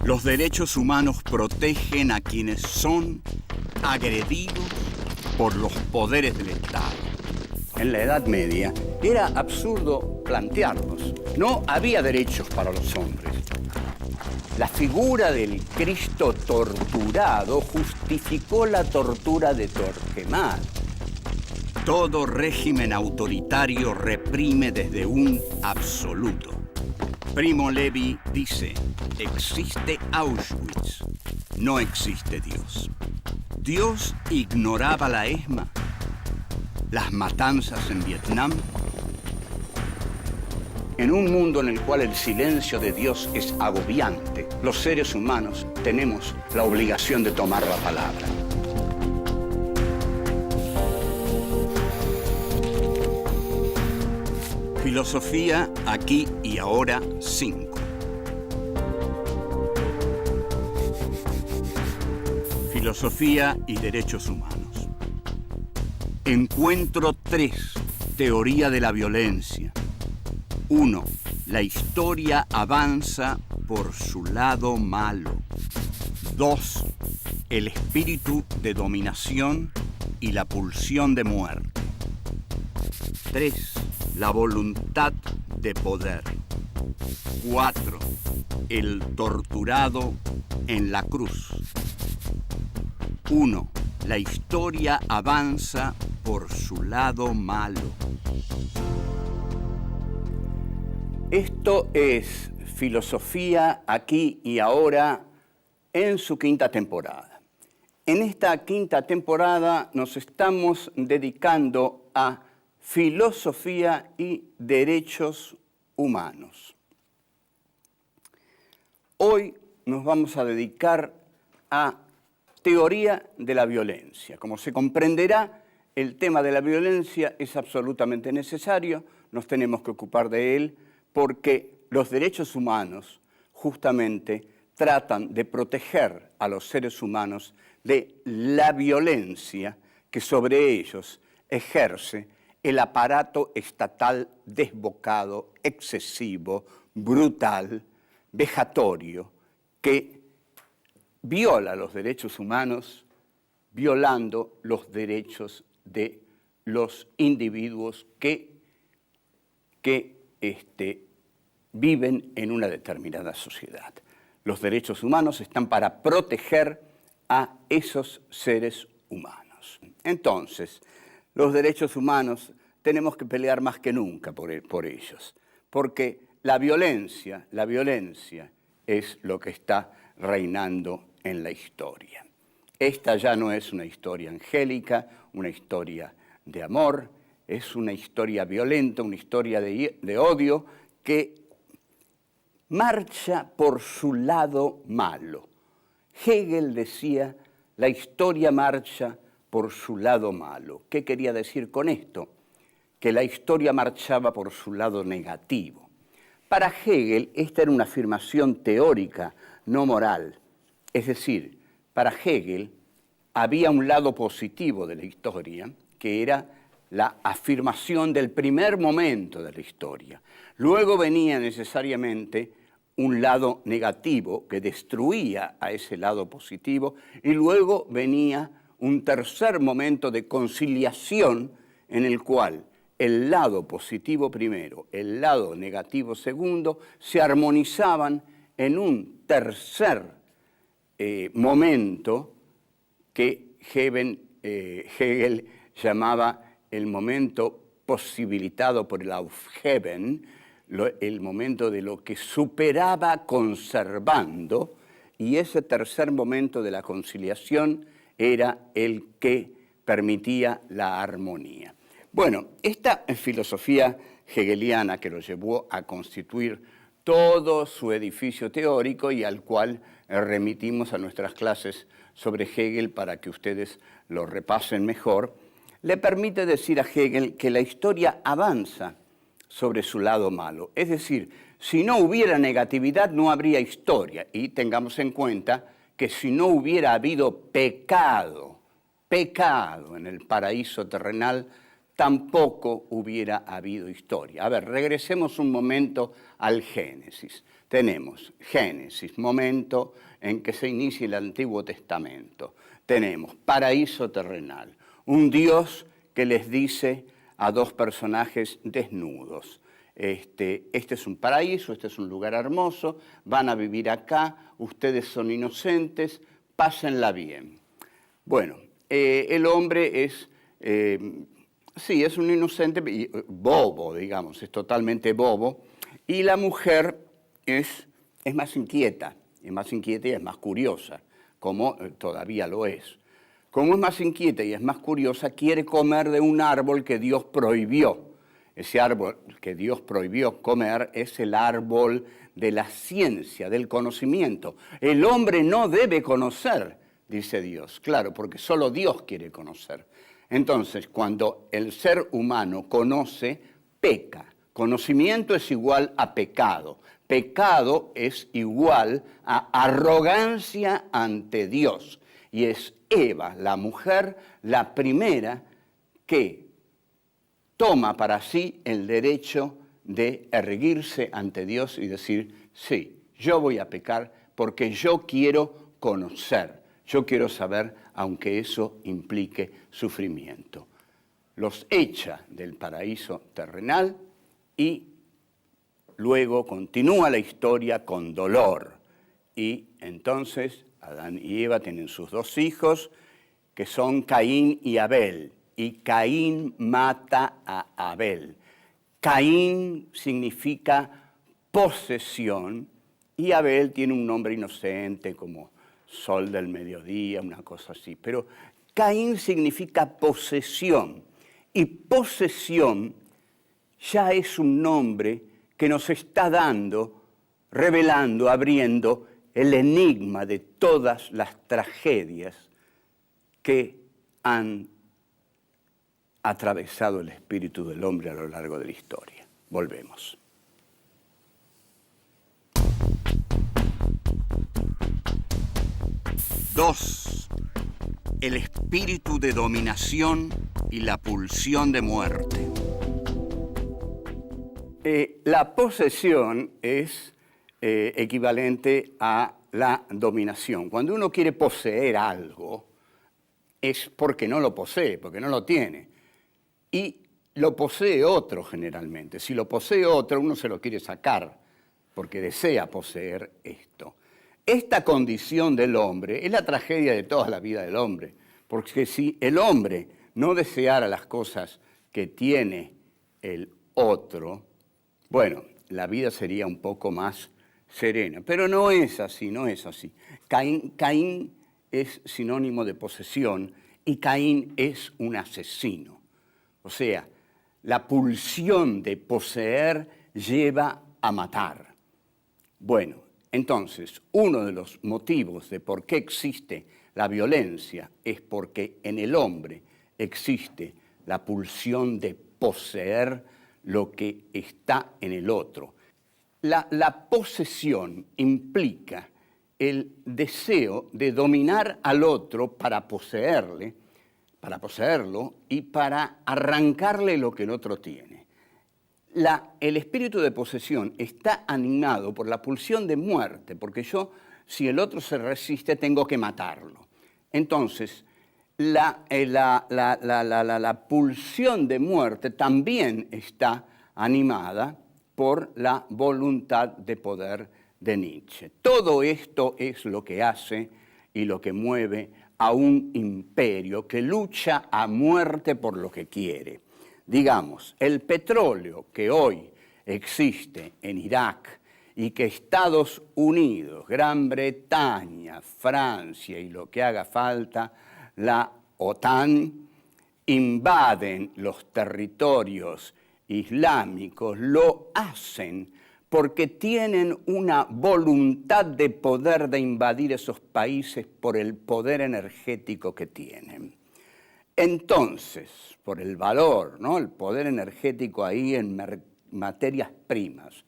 Los derechos humanos protegen a quienes son agredidos por los poderes del Estado. En la Edad Media era absurdo plantearlos. No había derechos para los hombres. La figura del Cristo torturado justificó la tortura de Torquemada. Todo régimen autoritario reprime desde un absoluto. Primo Levi dice, existe Auschwitz, no existe Dios. ¿Dios ignoraba la ESMA? ¿Las matanzas en Vietnam? En un mundo en el cual el silencio de Dios es agobiante, los seres humanos tenemos la obligación de tomar la palabra. Filosofía aquí y ahora 5. Filosofía y derechos humanos. Encuentro 3. Teoría de la violencia. 1. La historia avanza por su lado malo. 2. El espíritu de dominación y la pulsión de muerte. 3. La voluntad de poder. 4. El torturado en la cruz. 1. La historia avanza por su lado malo. Esto es Filosofía aquí y ahora en su 5ª temporada. En esta 5ª temporada nos estamos dedicando a filosofía y derechos humanos. Hoy nos vamos a dedicar a teoría de la violencia. Como se comprenderá, el tema de la violencia es absolutamente necesario, nos tenemos que ocupar de él, porque los derechos humanos justamente tratan de proteger a los seres humanos de la violencia que sobre ellos ejerce el aparato estatal desbocado, excesivo, brutal, vejatorio, que viola los derechos humanos, violando los derechos de los individuos que viven en una determinada sociedad. Los derechos humanos están para proteger a esos seres humanos. Entonces, los derechos humanos tenemos que pelear más que nunca por ellos, porque la violencia es lo que está reinando en la historia. Esta ya no es una historia angélica, una historia de amor, es una historia violenta, una historia de odio que marcha por su lado malo. Hegel decía, la historia marcha por su lado malo. ¿Qué quería decir con esto? Que la historia marchaba por su lado negativo. Para Hegel, esta era una afirmación teórica, no moral. Es decir, para Hegel había un lado positivo de la historia, que era la afirmación del primer momento de la historia. Luego venía necesariamente un lado negativo que destruía a ese lado positivo, y luego venía un tercer momento de conciliación en el cual el lado positivo primero, el lado negativo segundo, se armonizaban en un tercer momento que Hegel llamaba el momento posibilitado por el Aufheben, el momento de lo que superaba conservando, y ese tercer momento de la conciliación era el que permitía la armonía. Bueno, esta filosofía hegeliana que lo llevó a constituir todo su edificio teórico y al cual remitimos a nuestras clases sobre Hegel para que ustedes lo repasen mejor, le permite decir a Hegel que la historia avanza sobre su lado malo. Es decir, si no hubiera negatividad no habría historia. Y tengamos en cuenta que si no hubiera habido pecado en el paraíso terrenal, tampoco hubiera habido historia. A ver, regresemos un momento al Génesis. tenemos Génesis, momento en que se inicia el Antiguo Testamento. Tenemos paraíso terrenal, un Dios que les dice a dos personajes desnudos: este es un paraíso, este es un lugar hermoso, van a vivir acá, ustedes son inocentes, pásenla bien. Bueno, el hombre es, sí, es un inocente, bobo, digamos, es totalmente bobo, y la mujer es más inquieta y es más curiosa, como todavía lo es. Como es más inquieta y es más curiosa, quiere comer de un árbol que Dios prohibió. Ese árbol que Dios prohibió comer es el árbol de la ciencia, del conocimiento. El hombre no debe conocer, dice Dios, claro, porque solo Dios quiere conocer. Entonces, cuando el ser humano conoce, peca. Conocimiento es igual a pecado. Pecado es igual a arrogancia ante Dios. Y es Eva, la mujer, la primera que toma para sí el derecho de erguirse ante Dios y decir: sí, yo voy a pecar porque yo quiero conocer, yo quiero saber, aunque eso implique sufrimiento. Los echa del paraíso terrenal y luego continúa la historia con dolor. Y entonces Adán y Eva tienen sus dos hijos, que son Caín y Abel. Y Caín mata a Abel. Caín significa posesión y Abel tiene un nombre inocente como sol del mediodía, una cosa así. Pero Caín significa posesión y posesión ya es un nombre que nos está dando, revelando, abriendo el enigma de todas las tragedias que han atravesado el espíritu del hombre a lo largo de la historia. Volvemos. Dos, el espíritu de dominación y la pulsión de muerte. La posesión es equivalente a la dominación. Cuando uno quiere poseer algo, es porque no lo posee, porque no lo tiene. Y lo posee otro generalmente. Si lo posee otro, uno se lo quiere sacar, porque desea poseer esto. Esta condición del hombre es la tragedia de toda la vida del hombre, porque si el hombre no deseara las cosas que tiene el otro, bueno, la vida sería un poco más serena. Pero no es así, no es así. Caín es sinónimo de posesión y Caín es un asesino. O sea, la pulsión de poseer lleva a matar. Bueno, entonces, uno de los motivos de por qué existe la violencia es porque en el hombre existe la pulsión de poseer lo que está en el otro. La posesión implica el deseo de dominar al otro para poseerlo y para arrancarle lo que el otro tiene. El espíritu de posesión está animado por la pulsión de muerte, porque yo, si el otro se resiste, tengo que matarlo. Entonces, la pulsión de muerte también está animada por la voluntad de poder de Nietzsche. Todo esto es lo que hace y lo que mueve a un imperio que lucha a muerte por lo que quiere. Digamos, el petróleo que hoy existe en Irak y que Estados Unidos, Gran Bretaña, Francia y lo que haga falta, la OTAN, invaden los territorios islámicos, lo hacen porque tienen una voluntad de poder de invadir esos países por el poder energético que tienen. Entonces, por el valor, ¿no? El poder energético ahí en materias primas.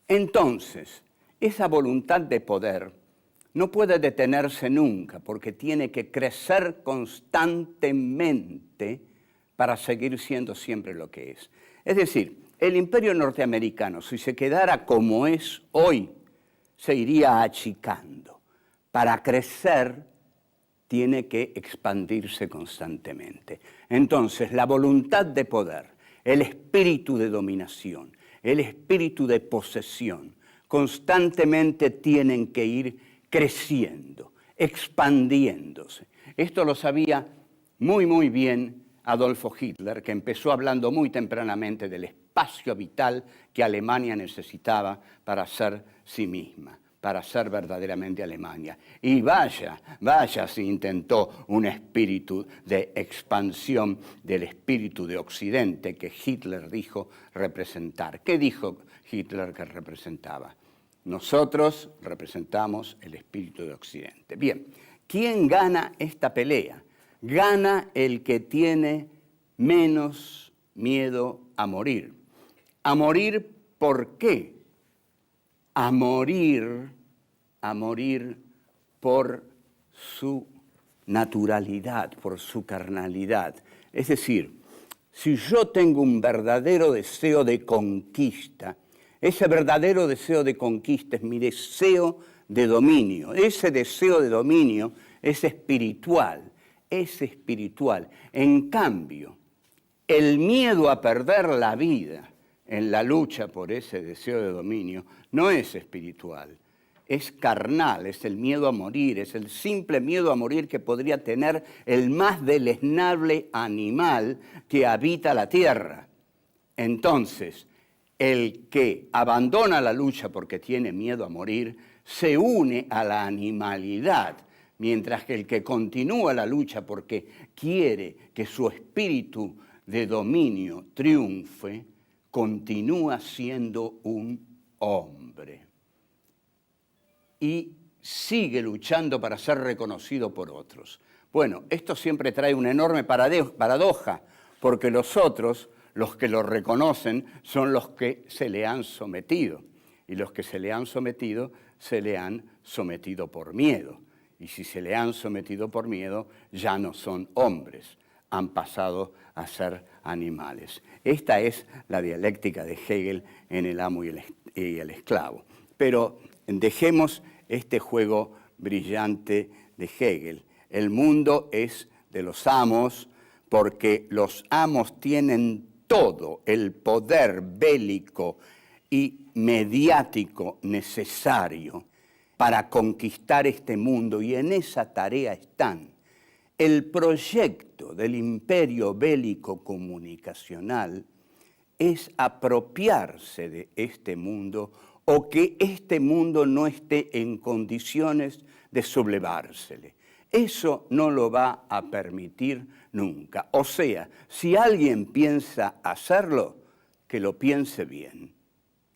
Entonces, esa voluntad de poder no puede detenerse nunca porque tiene que crecer constantemente para seguir siendo siempre lo que es. Es decir, el imperio norteamericano, si se quedara como es hoy, se iría achicando. Para crecer tiene que expandirse constantemente. Entonces, la voluntad de poder, el espíritu de dominación, el espíritu de posesión, constantemente tienen que ir creciendo, expandiéndose. Esto lo sabía muy bien Adolfo Hitler, que empezó hablando muy tempranamente del espacio vital que Alemania necesitaba para ser sí misma, para ser verdaderamente Alemania. Y vaya si intentó un espíritu de expansión del espíritu de Occidente que Hitler dijo representar. ¿Qué dijo Hitler que representaba? Nosotros representamos el espíritu de Occidente. Bien, ¿quién gana esta pelea? Gana el que tiene menos miedo a morir. ¿A morir por qué? A morir por su naturalidad, por su carnalidad. Es decir, si yo tengo un verdadero deseo de conquista, ese verdadero deseo de conquista es mi deseo de dominio. Ese deseo de dominio es espiritual, es espiritual. En cambio, el miedo a perder la vida en la lucha por ese deseo de dominio no es espiritual, es carnal, es el miedo a morir, es el simple miedo a morir que podría tener el más deleznable animal que habita la tierra. Entonces, el que abandona la lucha porque tiene miedo a morir se une a la animalidad, mientras que el que continúa la lucha porque quiere que su espíritu de dominio triunfe, continúa siendo un hombre y sigue luchando para ser reconocido por otros. Bueno, esto siempre trae una enorme paradoja, porque los otros, los que lo reconocen, son los que se le han sometido, y los que se le han sometido por miedo. Y si se le han sometido por miedo, ya no son hombres, han pasado a ser animales. Esta es la dialéctica de Hegel en El amo y el esclavo. Pero dejemos este juego brillante de Hegel. El mundo es de los amos porque los amos tienen todo el poder bélico y mediático necesario para conquistar este mundo, y en esa tarea están. El proyecto del imperio bélico comunicacional es apropiarse de este mundo o que este mundo no esté en condiciones de sublevársele. Eso no lo va a permitir nunca. O sea, si alguien piensa hacerlo, que lo piense bien,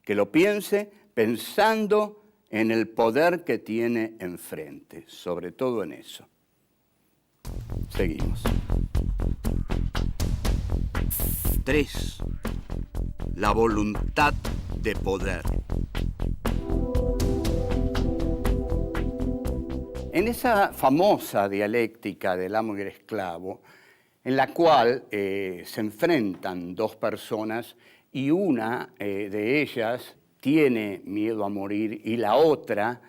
que lo piense pensando en el poder que tiene enfrente, sobre todo en eso. Seguimos. 3. La voluntad de poder. En esa famosa dialéctica del amo y el esclavo, en la cual se enfrentan dos personas y una de ellas tiene miedo a morir y la otra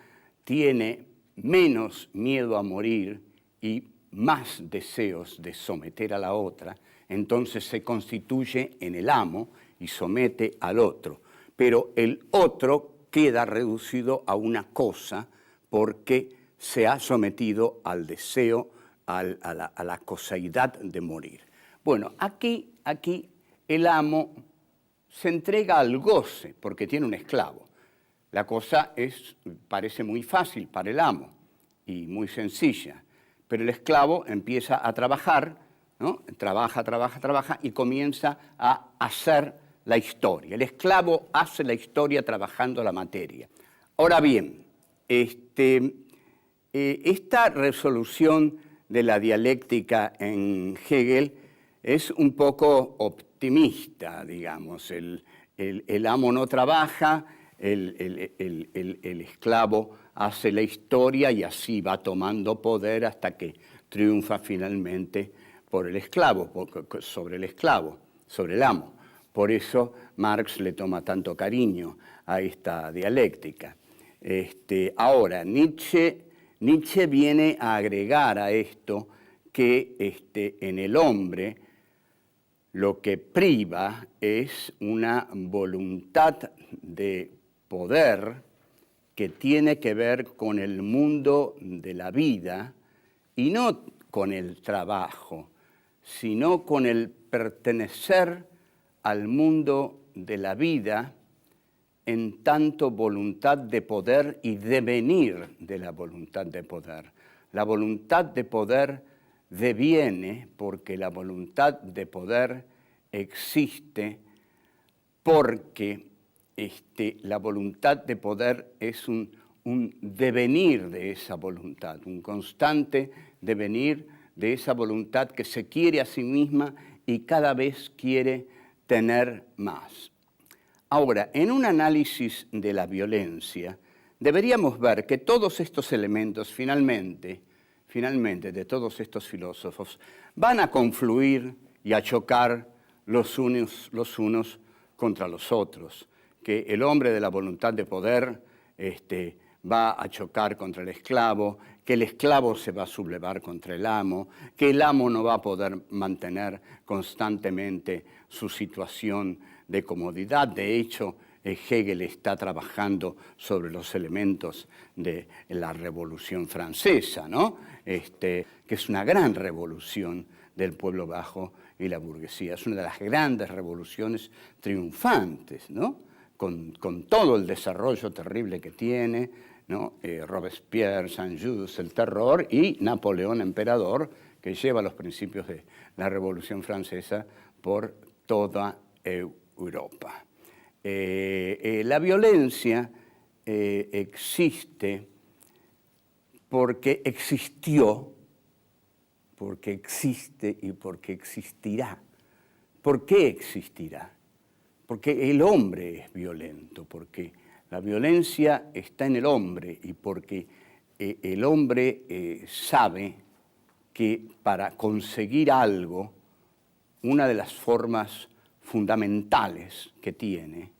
tiene menos miedo a morir y más deseos de someter a la otra, entonces se constituye en el amo y somete al otro. Pero el otro queda reducido a una cosa porque se ha sometido al deseo, a la coseidad de morir. Bueno, aquí el amo se entrega al goce porque tiene un esclavo. La cosa parece muy fácil para el amo y muy sencilla, pero el esclavo empieza a trabajar, ¿no? Trabaja y comienza a hacer la historia. El esclavo hace la historia trabajando la materia. Ahora bien, esta resolución de la dialéctica en Hegel es un poco optimista, digamos. El amo no trabaja, el esclavo hace la historia y así va tomando poder hasta que triunfa finalmente por el esclavo, sobre el amo. Por eso Marx le toma tanto cariño a esta dialéctica. Ahora, Nietzsche viene a agregar a esto que en el hombre lo que priva es una voluntad de poder que tiene que ver con el mundo de la vida y no con el trabajo, sino con el pertenecer al mundo de la vida en tanto voluntad de poder y devenir de la voluntad de poder. La voluntad de poder deviene porque la voluntad de poder existe porque la voluntad de poder es un devenir de esa voluntad, un constante devenir de esa voluntad que se quiere a sí misma y cada vez quiere tener más. Ahora, en un análisis de la violencia, deberíamos ver que todos estos elementos, finalmente, de todos estos filósofos, van a confluir y a chocar los unos contra los otros, que el hombre de la voluntad de poder va a chocar contra el esclavo, que el esclavo se va a sublevar contra el amo, que el amo no va a poder mantener constantemente su situación de comodidad. De hecho, Hegel está trabajando sobre los elementos de la Revolución Francesa, ¿no? Que es una gran revolución del pueblo bajo y la burguesía. Es una de las grandes revoluciones triunfantes, ¿no? Con todo el desarrollo terrible que tiene, ¿no? Robespierre, Saint-Just, el terror, y Napoleón, emperador, que lleva los principios de la Revolución Francesa por toda Europa. La violencia existe porque existió, porque existe y porque existirá. ¿Por qué existirá? Porque el hombre es violento, porque la violencia está en el hombre y porque el hombre sabe que para conseguir algo, una de las formas fundamentales que tiene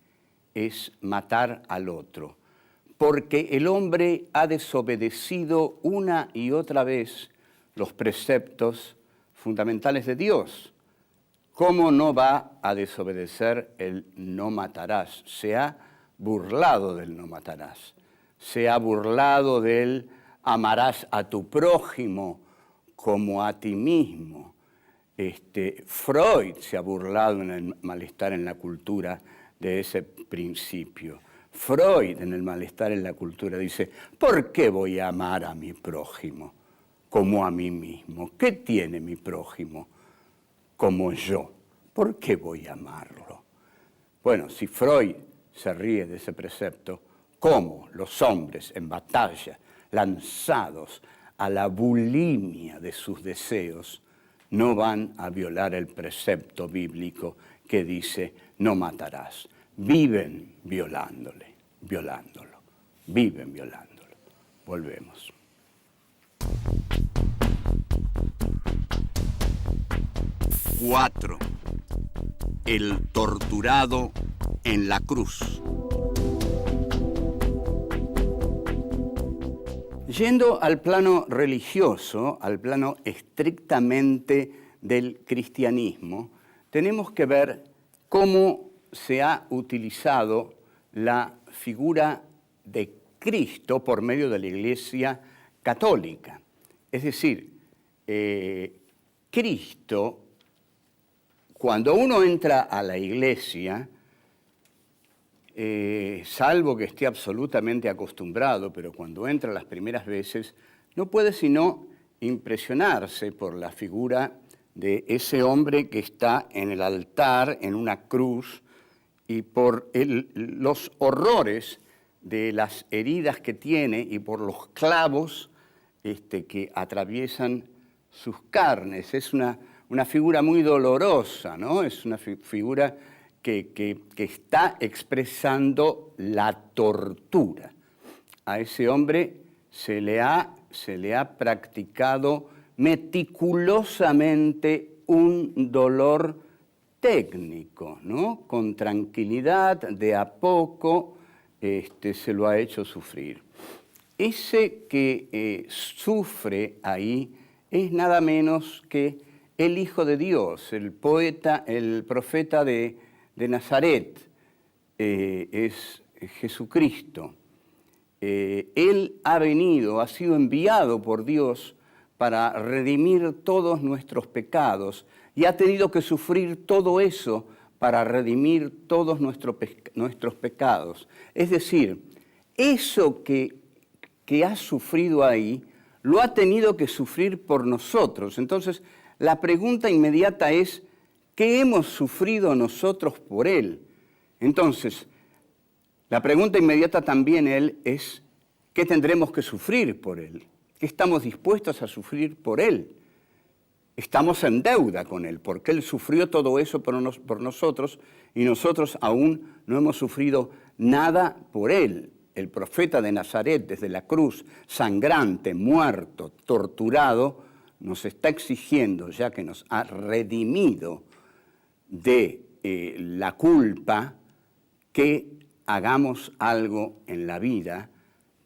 es matar al otro, porque el hombre ha desobedecido una y otra vez los preceptos fundamentales de Dios. ¿Cómo no va a desobedecer el no matarás? Se ha burlado del no matarás, se ha burlado del amarás a tu prójimo como a ti mismo. Freud se ha burlado en el malestar en la cultura de ese principio. Freud en el malestar en la cultura dice, ¿por qué voy a amar a mi prójimo como a mí mismo? ¿Qué tiene mi prójimo como yo? ¿Por qué voy a amarlo? Bueno, si Freud se ríe de ese precepto, ¿cómo los hombres en batalla, lanzados a la bulimia de sus deseos, no van a violar el precepto bíblico que dice no matarás? Viven violándolo, viven violándolo. Volvemos. Cuatro. El torturado en la cruz. Yendo al plano religioso, al plano estrictamente del cristianismo, tenemos que ver cómo se ha utilizado la figura de Cristo por medio de la Iglesia católica. Es decir, Cristo, cuando uno entra a la Iglesia, salvo que esté absolutamente acostumbrado, pero cuando entra las primeras veces, no puede sino impresionarse por la figura de ese hombre que está en el altar, en una cruz, y por los horrores de las heridas que tiene y por los clavos que atraviesan sus carnes. Es una figura muy dolorosa, ¿no? Es una figura que está expresando la tortura. A ese hombre se le ha practicado meticulosamente un dolor técnico, ¿no? Con tranquilidad, de a poco, se lo ha hecho sufrir. Ese que sufre ahí es nada menos que el Hijo de Dios, el poeta, el profeta de Nazaret, es Jesucristo. Él ha venido, ha sido enviado por Dios para redimir todos nuestros pecados y ha tenido que sufrir todo eso para redimir todos nuestros pecados. Es decir, eso que ha sufrido ahí, lo ha tenido que sufrir por nosotros. Entonces, la pregunta inmediata es, ¿qué hemos sufrido nosotros por Él? Entonces, la pregunta inmediata también es, ¿qué tendremos que sufrir por Él? ¿Qué estamos dispuestos a sufrir por Él? Estamos en deuda con Él, porque Él sufrió todo eso por nosotros y nosotros aún no hemos sufrido nada por Él. El profeta de Nazaret, desde la cruz, sangrante, muerto, torturado, nos está exigiendo, ya que nos ha redimido de la culpa, que hagamos algo en la vida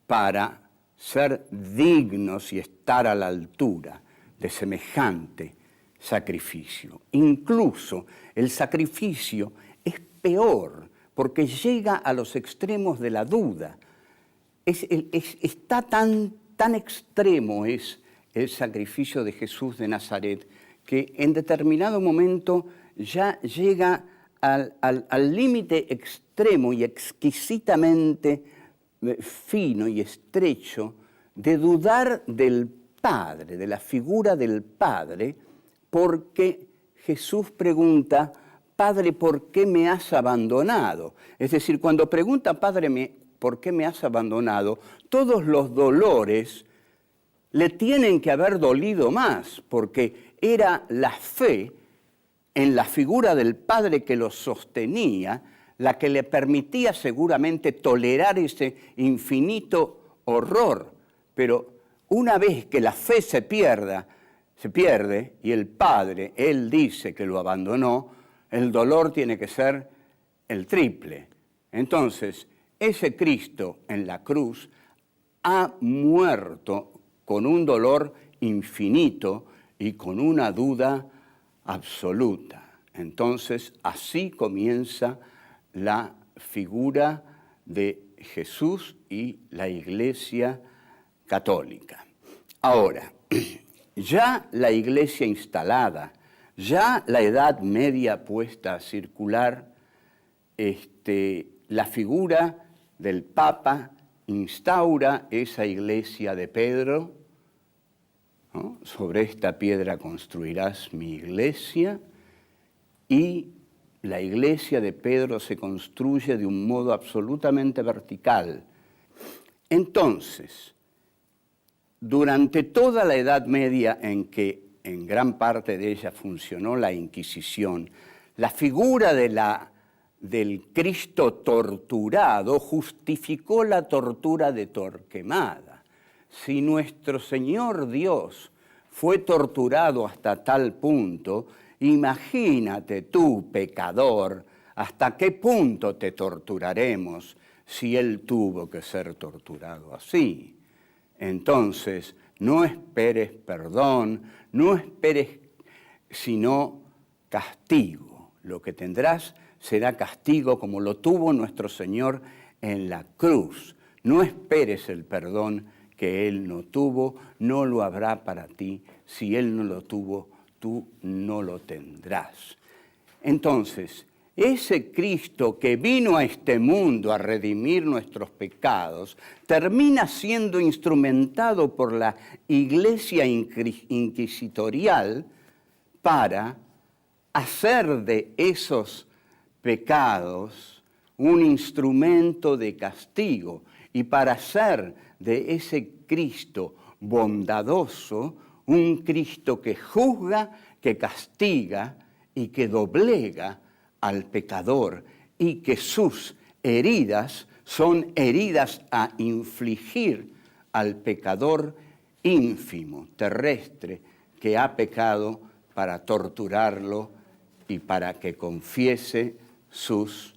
para ser dignos y estar a la altura de semejante sacrificio. Incluso el sacrificio es peor, porque llega a los extremos de la duda. Está tan extremo es el sacrificio de Jesús de Nazaret, que en determinado momento ya llega al límite extremo y exquisitamente fino y estrecho de dudar del Padre, de la figura del Padre, porque Jesús pregunta, Padre, ¿por qué me has abandonado? Es decir, cuando pregunta, Padre, ¿por qué me has abandonado? Todos los dolores le tienen que haber dolido más, porque era la fe en la figura del Padre que lo sostenía, la que le permitía seguramente tolerar ese infinito horror. Pero una vez que la fe se pierde y el Padre, Él dice que lo abandonó, el dolor tiene que ser el triple. Entonces, ese Cristo en la cruz ha muerto con un dolor infinito y con una duda absoluta. Entonces, así comienza la figura de Jesús y la Iglesia católica. Ahora, ya la Iglesia instalada, ya la Edad Media puesta a circular, la figura del Papa instaura esa Iglesia de Pedro, ¿no? Sobre esta piedra construirás mi iglesia, y la iglesia de Pedro se construye de un modo absolutamente vertical. Entonces, durante toda la Edad Media, en que en gran parte de ella funcionó la Inquisición, la figura del Cristo torturado justificó la tortura de Torquemada. Si nuestro Señor Dios fue torturado hasta tal punto, imagínate tú, pecador, hasta qué punto te torturaremos si Él tuvo que ser torturado así. Entonces, no esperes perdón, no esperes sino castigo. Lo que tendrás será castigo como lo tuvo nuestro Señor en la cruz. No esperes el perdón que Él no tuvo, no lo habrá para ti. Si Él no lo tuvo, tú no lo tendrás. Entonces, ese Cristo que vino a este mundo a redimir nuestros pecados, termina siendo instrumentado por la Iglesia inquisitorial para hacer de esos pecados un instrumento de castigo y para hacer de ese Cristo bondadoso un Cristo que juzga, que castiga y que doblega al pecador, y que sus heridas son heridas a infligir al pecador ínfimo, terrestre, que ha pecado, para torturarlo y para que confiese sus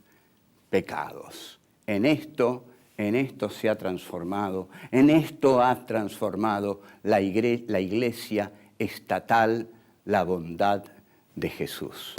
pecados. En esto en esto se ha transformado, en esto ha transformado la iglesia estatal, la bondad de Jesús.